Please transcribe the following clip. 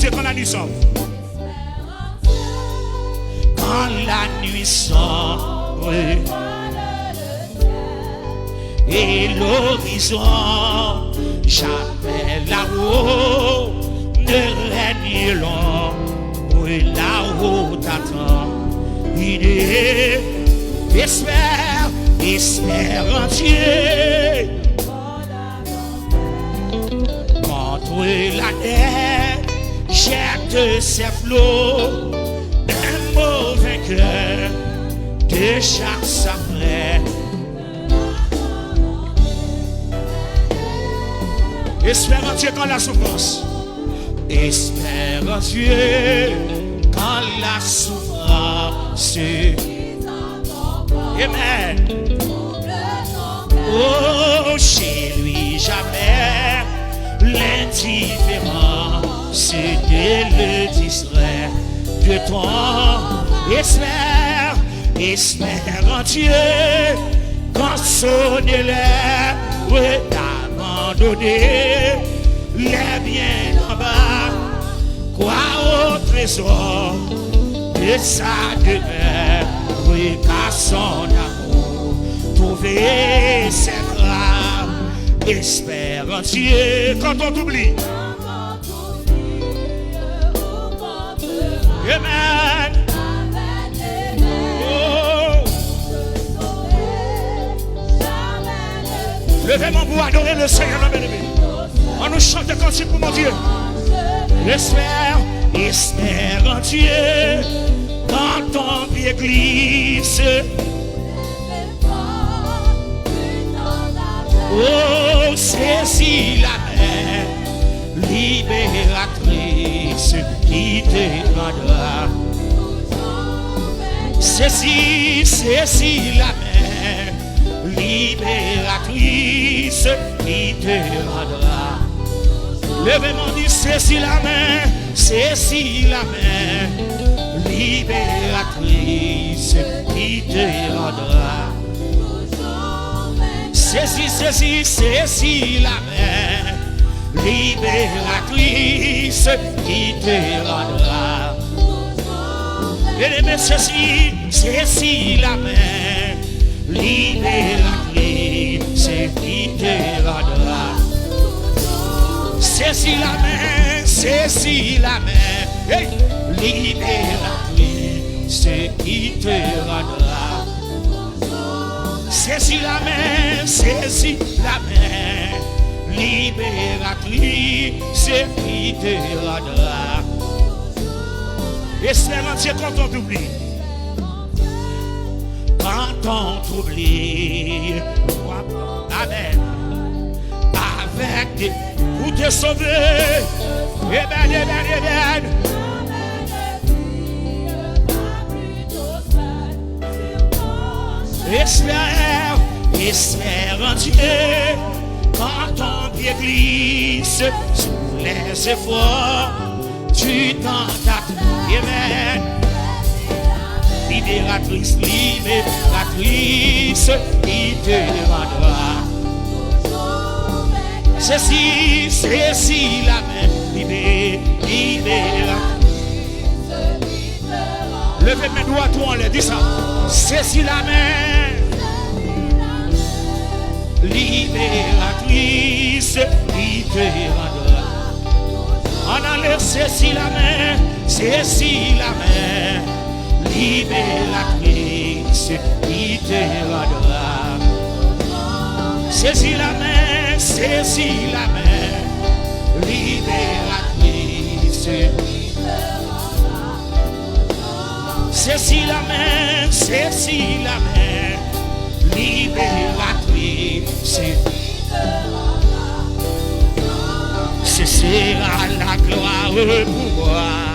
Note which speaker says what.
Speaker 1: Dieu quand la nuit sombre. Quand la nuit sombre et l'horizon jamais là-haut ne règne l'ombre là-haut t'attend. Il est espère en Dieu contre la terre jette ses flots un mauvais cœur de chaque sacré. Espère en Dieu quand la souffrance. Espère en Dieu quand la souffrance. Amen. Oh, chez lui jamais l'indifférence ne le distrait de toi. Espère en Dieu quand sonne l'heure d'abandonner les biens en bas. Quoi au trésor de sa demeure, car son amour trouver ses bras. Espère en Dieu quand on t'oublie. Amen. Oh. Levez-moi pour adorer le Seigneur, la bien-aimée. On nous chante comme si pour mon Dieu. Espère en Dieu quand ton pied glisse. Oh, saisis la main libératrice qui te rendra. Saisis la main libératrice qui te rendra. Levez-moi, dit saisis la main libératrice qui te rendra. Saisis la main libératrice qui te rendra. Bien-aimé, saisis la main libératrice qui te rendra. Saisis la main, hey, libératrice qui te rendra. Saisis la main libératrice qui te rendra. Espère en Dieu quand on t'oublie. Quand on t'oublie, amen. Avec des pour te sauver. Amen. Espère en Dieu quand ton pied glisse sous les efforts du temps d'attente. Amen. Libératrice qui te rendra. Saisis la main libératrice. Levez mes doigts, toi, on le dit ça. Saisis la main libératrice qui te rendra. On enlève, saisis la main libératrice qui te rendra. Saisis la main libératrice. Saisis la main libératrice. Ce sera la gloire pour moi.